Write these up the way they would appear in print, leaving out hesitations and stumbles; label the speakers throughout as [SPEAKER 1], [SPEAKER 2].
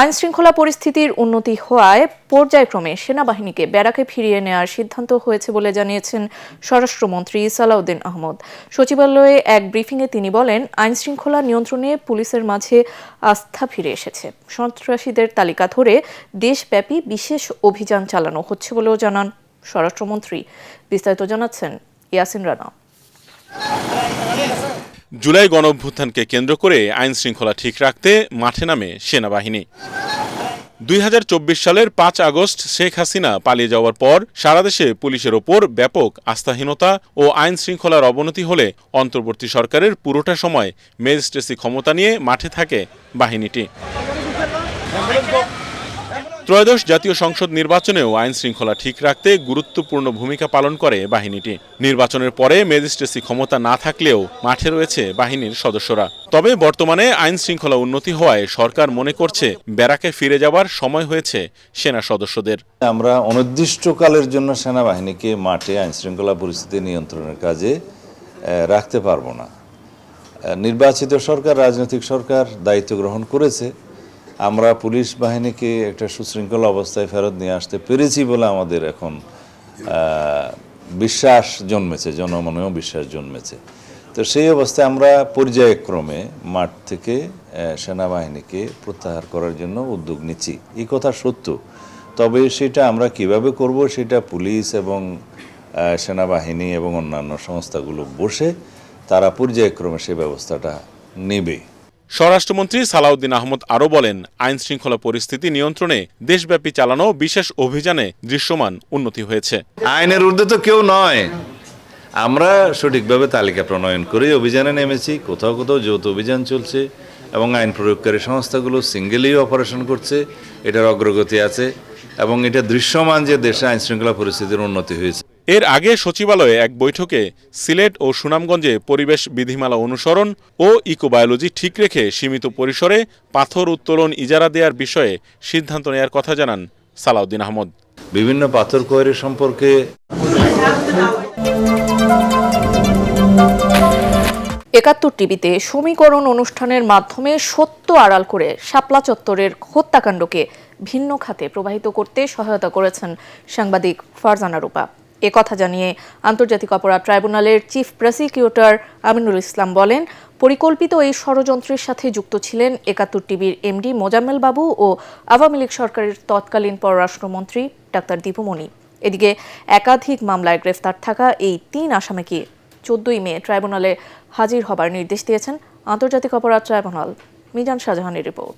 [SPEAKER 1] আইনশৃঙ্খলা পরিস্থিতির উন্নতি হওয়ায় পর্যায়ক্রমে সেনাবাহিনীকে ব্যারাকে ফিরিয়ে নেওয়ার সিদ্ধান্ত হয়েছে বলে জানিয়েছেন স্বরাষ্ট্রমন্ত্রী সালাউদ্দিন আহমদ। সচিবালয়ে এক ব্রিফিংয়ে তিনি বলেন, আইনশৃঙ্খলা নিয়ন্ত্রণে পুলিশের মাঝে আস্থা ফিরে এসেছে। সন্ত্রাসীদের তালিকা ধরে দেশব্যাপী বিশেষ অভিযান চালানো হচ্ছে বলেও জানান স্বরাষ্ট্রমন্ত্রী। বিস্তারিত জানাচ্ছেন ইয়াসিন রানা।
[SPEAKER 2] জুলাই গণঅভ্যুত্থানকে কেন্দ্র করে আইন শৃঙ্খলা ঠিক রাখতে মাঠে নামে সেনাবাহিনী। ২০২৪ সালের ৫ আগস্ট শেখ হাসিনা পালিয়ে যাওয়ার পর সারা দেশে পুলিশের ওপর ব্যাপক আস্থাহীনতা ও আইন শৃঙ্খলার অবনতি হলে অন্তর্বর্তী সরকারের পুরোটা সময় ম্যাজিস্ট্রেসি ক্ষমতা নিয়ে মাঠে থাকে বাহিনীটি। ত্রয়োদশ জাতীয় সংসদ নির্বাচনেও আইন শৃঙ্খলা ঠিক রাখতে গুরুত্বপূর্ণ ভূমিকা পালন করে বাহিনীটি। নির্বাচনের পরে ম্যাজিস্ট্রেসি ক্ষমতা না থাকলেও মাঠে রয়েছে বাহিনীর সদস্যরা। তবে বর্তমানে আইন শৃঙ্খলা উন্নতি হওয়ায় সরকার মনে করছে ব্যারাকে ফিরে যাওয়ার সময় হয়েছে সেনা সদস্যদের।
[SPEAKER 3] আমরা অনির্দিষ্টকালের জন্য সেনাবাহিনীকে মাঠে আইন শৃঙ্খলা পরিস্থিতি নিয়ন্ত্রণের কাজে রাখতে পারবো না। নির্বাচিত সরকার, রাজনৈতিক সরকার দায়িত্ব গ্রহণ করেছে। আমরা পুলিশ বাহিনীকে একটা সুশৃঙ্খল অবস্থায় ফেরত নিয়ে আসতে পেরেছি বলে আমাদের এখন বিশ্বাস জন্মেছে, জনমনেও বিশ্বাস জন্মেছে। তো সেই অবস্থায় আমরা পর্যায়ক্রমে মাঠ থেকে সেনাবাহিনীকে প্রত্যাহার করার জন্য উদ্যোগ নিচ্ছি। এই কথা সত্য, তবে সেটা আমরা কিভাবে করব সেটা পুলিশ এবং সেনাবাহিনী এবং অন্যান্য সংস্থাগুলো বসে তারা পর্যায়ক্রমে সে ব্যবস্থাটা নেবে।
[SPEAKER 2] স্বরাষ্ট্রমন্ত্রী সালাউদ্দিন আহমদ আরও বলেন, আইন শৃঙ্খলা পরিস্থিতি নিয়ন্ত্রণে দেশব্যাপী চালানো বিশেষ অভিযানে দৃশ্যমান উন্নতি হয়েছে।
[SPEAKER 3] আইনের ঊর্ধ্বে তো কেউ নয়। আমরা সঠিকভাবে তালিকা প্রণয়ন করে অভিযানে নেমেছি। কোথাও কোথাও যৌথ অভিযান চলছে এবং আইন প্রয়োগকারী সংস্থাগুলো সিঙ্গেলি অপারেশন করছে। এটার অগ্রগতি আছে এবং এটা দৃশ্যমান যে দেশে আইন শৃঙ্খলা পরিস্থিতির উন্নতি হয়েছে।
[SPEAKER 2] এর আগে সচিবালয়ে এক বৈঠকে সিলেট ও সুনামগঞ্জে পরিবেশ বিধিমালা অনুসরণ ও ইকোবায়োলজি ঠিক রেখে সীমিত পরিসরে পাথর উত্তোলন ইজারা দেওয়ার বিষয়ে সিদ্ধান্ত নেওয়ার কথা জানান সালাউদ্দিন আহমদ।
[SPEAKER 3] বিভিন্ন পাথর কোয়ারি সম্পর্কে
[SPEAKER 1] ৭১ টিভিতে সমীকরণ অনুষ্ঠানের মাধ্যমে সত্য আড়াল করে শাপলা চত্বরের হত্যাকাণ্ডকে ভিন্ন খাতে প্রবাহিত করতে সহায়তা করেছেন সাংবাদিক ফারজানা রূপা। কথা জানিয়ে আন্তর্জাতিক অপরাধ ট্রাইব্যুনালের চিফ প্রসিকিউটর আমিনুল ইসলাম বলেন, পরিকল্পিত এই ষড়যন্ত্রের সাথে যুক্ত ছিলেন ৭১ টিভির এমডি মোজাম্মেল বাবু ও আওয়ামী লীগ সরকারের তৎকালীন পররাষ্ট্রমন্ত্রী ডাক্তার দীপু মনি। এদিকে একাধিক মামলায় গ্রেফতার থাকা এই ৩ আসামিকে ১৪ মে ট্রাইব্যুনালে হাজির হবার নির্দেশ দিয়েছেন আন্তর্জাতিক অপরাধ ট্রাইব্যুনাল। মিজান শাহজাহানের রিপোর্ট।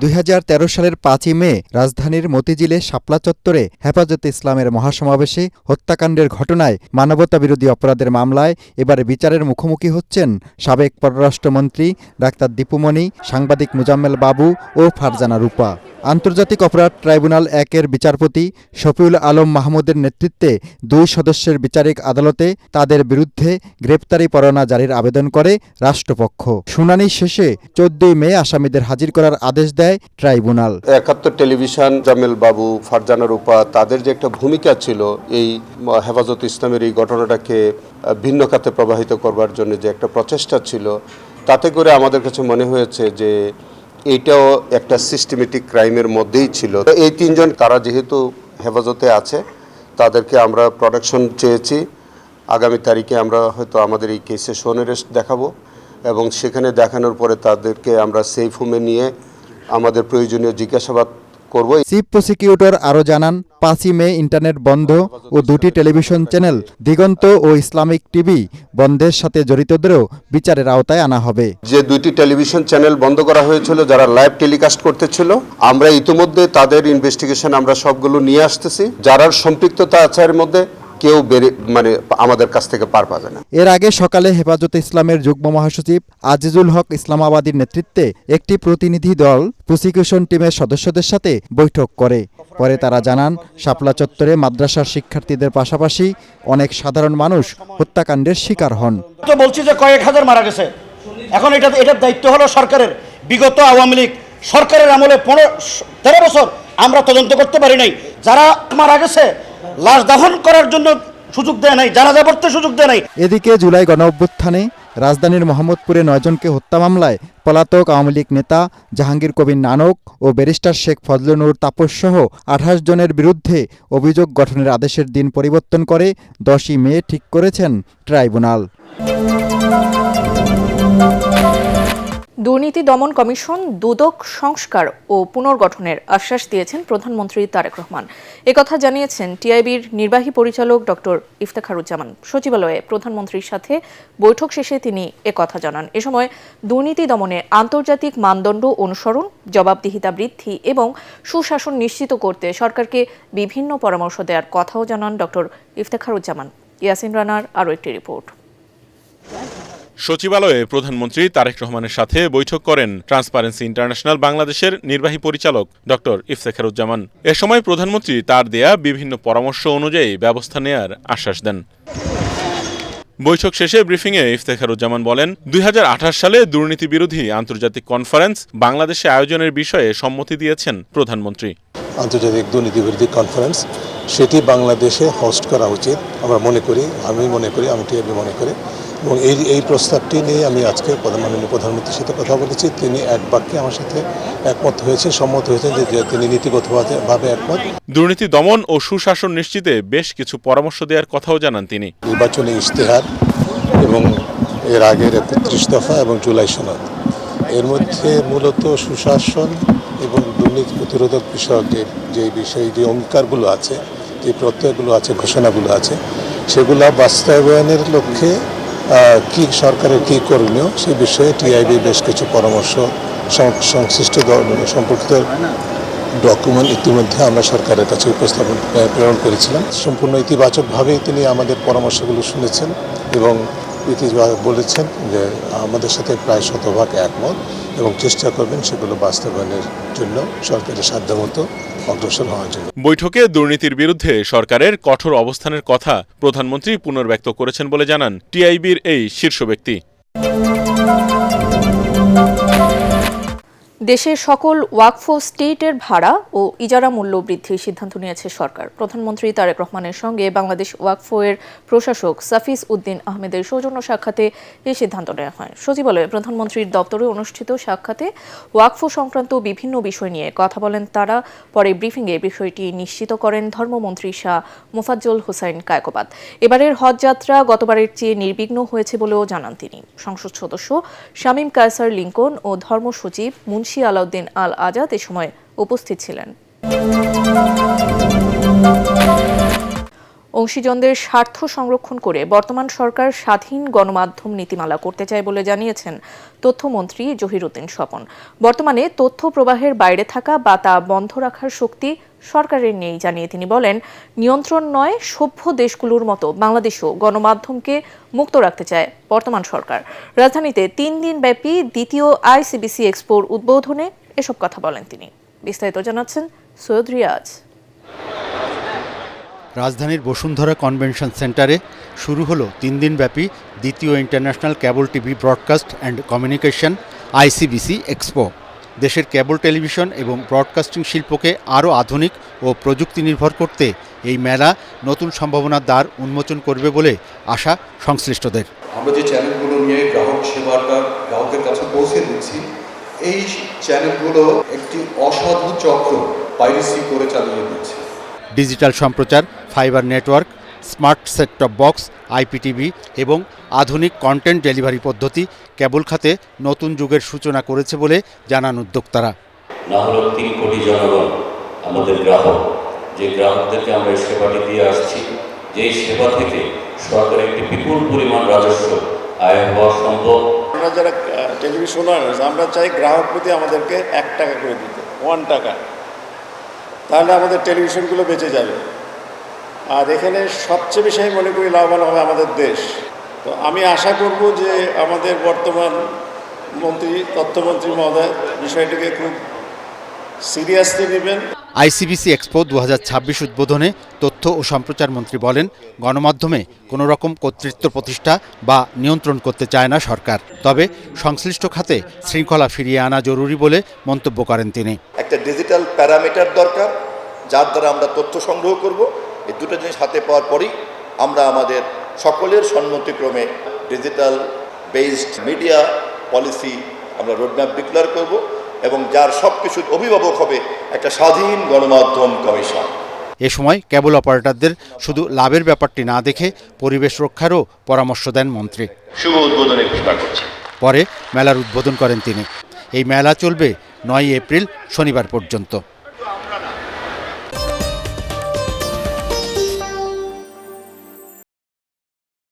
[SPEAKER 4] ২০১৩ সালের ৫ই মে রাজধানীর মতিঝিলে শাপলা চত্বরে হেফাজতে ইসলামের মহাসমাবেশে হত্যাকাণ্ডের ঘটনায় মানবতাবিরোধী অপরাধের মামলায় এবার বিচারের মুখোমুখি হচ্ছেন সাবেক পররাষ্ট্রমন্ত্রী ডাক্তার দীপু মনি, সাংবাদিক মোজাম্মেল বাবু ও ফারজানা রূপা। আন্তর্জাতিক অপরাধ ট্রাইব্যুনাল ১-এর বিচারপতি শফিউল আলম মাহমুদের নেতৃত্বে ২ সদস্যের বিচারিক আদালতে তাদের বিরুদ্ধে গ্রেপ্তারি পরোয়ানা জারির আবেদন করে রাষ্ট্রপক্ষ। শুনানি শেষে ১৪ মে আসামিদের হাজির করার আদেশ দেয় ট্রাইব্যুনাল।
[SPEAKER 5] ৭১ টেলিভিশন, জামেল বাবু, ফারজানা রূপা তাদের যে একটা ভূমিকা ছিল এই হেফাজত ইসলামের এই ঘটনাটাকে ভিন্ন খাতে প্রবাহিত করবার জন্য যে একটা প্রচেষ্টা ছিল, তাতে করে আমাদের কাছে মনে হয়েছে যে এইটাও একটা সিস্টেমেটিক ক্রাইমের মধ্যেই ছিল। এই ৩ জন তারা যেহেতু হেফাজতে আছে তাদেরকে আমরা প্রোটেকশন চেয়েছি। আগামী তারিখে আমরা হয়তো আমাদের এই কেসে শোন অ্যারেস্ট দেখাবো এবং সেখানে দেখানোর পরে তাদেরকে আমরা সেফ হোমে নিয়ে আমাদের প্রয়োজনীয় জিজ্ঞাসাবাদ করব।
[SPEAKER 4] চিফ প্রসিকিউটর আরও জানান, ৫ই মে ইন্টারনেট বন্ধ ও 2টি টেলিভিশন চ্যানেল দিগন্ত ও ইসলামিক টিভি বন্ধের সাথে জড়িতদেরও বিচারের আওতায় আনা হবে।
[SPEAKER 5] যে 2টি টেলিভিশন চ্যানেল বন্ধ করা হয়েছিল যারা লাইভ টেলিকাস্ট করতেছিল, আমরা ইতিমধ্যে তাদের ইনভেস্টিগেশন আমরা সবগুলো নিয়ে আসতেছি। যারা সম্পৃক্ততা আছে এর মধ্যে কেউ আমাদের কাছ থেকে পার পাবে না।
[SPEAKER 4] এর আগে সকালে হেফাজতে ইসলামের যুগ্ম মহাসচিব আজিজুল হক ইসলামাবাদীর নেতৃত্বে একটি প্রতিনিধি দল প্রসিকিউশন টিমের সদস্যদের সাথে বৈঠক করে। পরে তারা জানান, শাপলা চত্বরে মাদ্রাসার শিক্ষার্থীদের পাশাপাশি অনেক সাধারণ মানুষ হত্যাকাণ্ডের শিকার হন।
[SPEAKER 6] তো বলছি যে কয়েক হাজার মারা গেছে। এখন এটার দায়িত্ব হলো সরকারের। বিগত আওয়ামী লীগ সরকারের আমলে 13 বছর আমরা তদন্ত করতে পারি নাই। যারা মারা গেছে লাশ দাফন করার জন্য সুযোগ দেয় নাই, জানাজা পড়তে সুযোগ দেয় নাই।
[SPEAKER 4] এদিকে জুলাই গণঅভ্যুত্থানে রাজধানীর মোহাম্মদপুরে 9 জনকে হত্যা মামলায় পলাতক আওয়ামী লীগ নেতা জাহাঙ্গীর কবির নানক ও ব্যারিস্টার শেখ ফজলুনুর তাপস সহ 28 জনের বিরুদ্ধে অভিযোগ গঠনের আদেশের দিন পরিবর্তন করে 10ই মে ঠিক করেছেন ট্রাইব্যুনাল।
[SPEAKER 1] দুর্নীতি দমন কমিশন দুদক সংস্কার ও পুনর্গঠনের আশ্বাস দিয়েছেন প্রধানমন্ত্রী তারেক রহমান। একথা জানিয়েছেন টিআইবির নির্বাহী পরিচালক ডক্টর ইফতেখারুজ্জামান। সচিবালয়ে প্রধানমন্ত্রীর সাথে বৈঠক শেষে তিনি একথা জানান। এ সময় দুর্নীতি দমনে আন্তর্জাতিক মানদণ্ড অনুসরণ, জবাবদিহিতা বৃদ্ধি এবং সুশাসন নিশ্চিত করতে সরকারকে বিভিন্ন পরামর্শ দেওয়ার কথাও জানান ডক্টর ইফতেখারুজ্জামান। ইয়াসিন রানার আরও একটি রিপোর্ট।
[SPEAKER 2] সচিবালয়ে প্রধানমন্ত্রী তারেক রহমানের সাথে বৈঠক করেন ট্রান্সপারেন্সি ইন্টারন্যাশনাল বাংলাদেশের নির্বাহী পরিচালক ডক্টর ইফতেখারুজ্জামান। এ সময় প্রধানমন্ত্রী তার দেয়া বিভিন্ন পরামর্শ অনুযায়ী ব্যবস্থা নেয়ার আশ্বাস দেন। বৈঠক শেষে ব্রিফিংয়ে ইফতেখারুজ্জামান বলেন, 2028 সালে দুর্নীতি বিরোধী আন্তর্জাতিক কনফারেন্স বাংলাদেশে আয়োজনের বিষয়ে সম্মতি দিয়েছেন প্রধানমন্ত্রী।
[SPEAKER 7] আন্তর্জাতিক দুর্নীতি বিরোধী কনফারেন্স সেটি বাংলাদেশে হোস্ট করা উচিত আমরা মনে করি, আমি টিআইবি মনে করি, এবং এই প্রস্তাবটি নিয়ে আমি আজকে মাননীয় প্রধানমন্ত্রীর সাথে কথা বলেছি। তিনি এক বাক্যে আমার সাথে একমত হয়েছেন, সম্মত হয়েছেন যে তিনি নীতিগতভাবে একমত।
[SPEAKER 2] দুর্নীতি দমন ও সুশাসন নিশ্চিতে বেশ কিছু পরামর্শ দেওয়ার কথাও জানান তিনি।
[SPEAKER 7] নির্বাচনী ইশতেহার এবং এর আগের 31 দফা এবং জুলাই সনদ, এর মধ্যে মূলত সুশাসন এবং দুর্নীতি প্রতিরোধক বিষয়ক যে অঙ্গীকারগুলো আছে, যে প্রত্যয়গুলো আছে, ঘোষণাগুলো আছে, সেগুলো বাস্তবায়নের লক্ষ্যে কি সরকারের কি করণীয় সে বিষয়ে টিআইবি বেশ কিছু পরামর্শ সংশ্লিষ্ট সম্পর্কিত ডকুমেন্ট ইতিমধ্যে আমরা সরকারের কাছে প্রেরণ করেছিলাম। সম্পূর্ণ ইতিবাচকভাবেই তিনি আমাদের পরামর্শগুলো শুনেছেন এবং বলেছেন যে আমাদের সাথে প্রায় 100% একমত এবং চেষ্টা করবেন সেগুলো বাস্তবায়নের জন্য সরকারের সাধ্যমতো অগ্রসর হওয়ার জন্য।
[SPEAKER 2] বৈঠকে দুর্নীতির বিরুদ্ধে সরকারের কঠোর অবস্থানের কথা প্রধানমন্ত্রী পুনর্ব্যক্ত করেছেন বলে জানান টিআইবির এই শীর্ষ ব্যক্তি।
[SPEAKER 1] দেশের সকল ওয়াকফ স্টেটের ভাড়া ও ইজারা মূল্য বৃদ্ধির সিদ্ধান্ত নিয়েছে সরকার। প্রধানমন্ত্রী তারেক রহমানের সঙ্গে বাংলাদেশ ওয়াকফ এর প্রশাসক সাফিস উদ্দিন আহমেদের সৌজন্য সাক্ষাতে এই সিদ্ধান্ত নেওয়া হয়। সচিবালয়ে প্রধানমন্ত্রীর দপ্তরে অনুষ্ঠিত সাক্ষাতে ওয়াকফ সংক্রান্ত বিভিন্ন বিষয় নিয়ে কথা বলেন তারা। পরে ব্রিফিংয়ে বিষয়টি নিশ্চিত করেন ধর্মমন্ত্রী শাহ মোফাজ্জল হোসাইন কায়কোবাদ। এবারের হজ যাত্রা গতবারের চেয়ে নির্বিঘ্ন হয়েছে বলেও জানান তিনি। সংসদ সদস্য শামীম কায়সার লিঙ্কন ও ধর্ম সচিব মুন্সি আলাউদ্দিন আল আজাদ এ সময় উপস্থিত ছিলেন। অংশীজনদের স্বার্থ সংরক্ষণ করে বর্তমান সরকার স্বাধীন গণমাধ্যম নীতিমালা করতে চায় বলে জানিয়েছেন তথ্যমন্ত্রী জহিরুদ্দিন স্বপন। বর্তমানে তথ্য প্রবাহের বাইরে থাকা বা তা বন্ধ রাখার শক্তি সরকারের নেই জানিয়ে তিনি বলেন, নিয়ন্ত্রণ নয়, সভ্য দেশগুলোর মতো বাংলাদেশও গণমাধ্যমকে মুক্ত রাখতে চায় বর্তমান সরকার। রাজধানীতে 3 দিন ব্যাপী দ্বিতীয় আইসিবিসি এক্সপোর উদ্বোধনে এসব কথা বলেন তিনি। বিস্তারিত জানাচ্ছেন সৈয়দ রিয়াজ।
[SPEAKER 8] রাজধানীর বসুন্ধরা কনভেনশন সেন্টারে শুরু হলো 3 দিনব্যাপী দ্বিতীয় international cable TV broadcast and communication ICBC expo. দেশের কেবল টেলিভিশন এবং ব্রডকাস্টিং শিল্পকে আরও আধুনিক ও প্রযুক্তি নির্ভর করতে এই মেলা নতুন সম্ভাবনার দ্বার উন্মোচন করবে বলে আশা সংশ্লিষ্টদের।
[SPEAKER 9] আমরা যে চ্যানেলগুলো নিয়ে গ্রাহক সেবাটা গ্রাহকের কাছে পৌঁছে দিচ্ছি, এই চ্যানেলগুলো একটি অসাধু চক্র পাইরেসি করে চালিয়ে দিচ্ছে।
[SPEAKER 8] ডিজিটাল সম্প্রচার, fibre network, smart set top box, IPTV এবং আধুনিক কন্টেন্ট ডেলিভারি পদ্ধতি কেবল খাতে নতুন যুগের সূচনা করেছে বলে জানান উদ্যোক্তারা।
[SPEAKER 10] না হলো 3 কোটি জনগণ আমাদের গ্রাহক, যে গ্রাহকদেরকে আমরা এই সেবাটি দিয়ে আসছি, যেই সেবা থেকে সরকারের একটি বিপুল পরিমাণ রাজস্ব আয় হওয়া সম্ভব।
[SPEAKER 11] আমরা যারা টেলিভিশনার্স আমরা চাই গ্রাহক প্রতি আমাদেরকে 1 টাকা করে দিতে, 1 টাকা, তাহলে আমাদের টেলিভিশনগুলো বেঁচে যাবে। আর এখানে সবচেয়ে বেশি আমি মনে করি লাভবান হবে আমাদের দেশ। তো আমি আশা করব যে আমাদের বর্তমান তথ্যমন্ত্রী মহোদয় বিষয়টিকে খুব সিরিয়াসলি নেবেন।
[SPEAKER 8] আইসিবিসি এক্সপো 2026 উদ্বোধনে তথ্য ও সম্প্রচার মন্ত্রী বলেন, গণমাধ্যমে কোনো রকম কর্তৃত্ব প্রতিষ্ঠা বা নিয়ন্ত্রণ করতে চায় না সরকার, তবে সংশ্লিষ্ট খাতে শৃঙ্খলা ফিরিয়ে আনা জরুরি বলে মন্তব্য করেন তিনি।
[SPEAKER 12] একটা ডিজিটাল প্যারামিটার দরকার, যার দ্বারা আমরা তথ্য সংগ্রহ করব। এই দুটো জিনিস হাতে পাওয়ার পরই আমরা আমাদের সকলের সম্মতিক্রমে ডিজিটাল বেসড মিডিয়া পলিসি আমরা রোডম্যাপ ডিক্লেয়ার করব এবং যার সব কিছুর অভিভাবক হবে একটা স্বাধীন গণমাধ্যম কমিশন।
[SPEAKER 8] এ সময় কেবল অপারেটরদের শুধু লাভের ব্যাপারটি না দেখে পরিবেশ রক্ষারও পরামর্শ দেন মন্ত্রী।
[SPEAKER 12] শুভ উদ্বোধনী ঘোষণা করছি।
[SPEAKER 8] পরে মেলার উদ্বোধন করেন তিনি। এই মেলা চলবে 9 এপ্রিল শনিবার পর্যন্ত।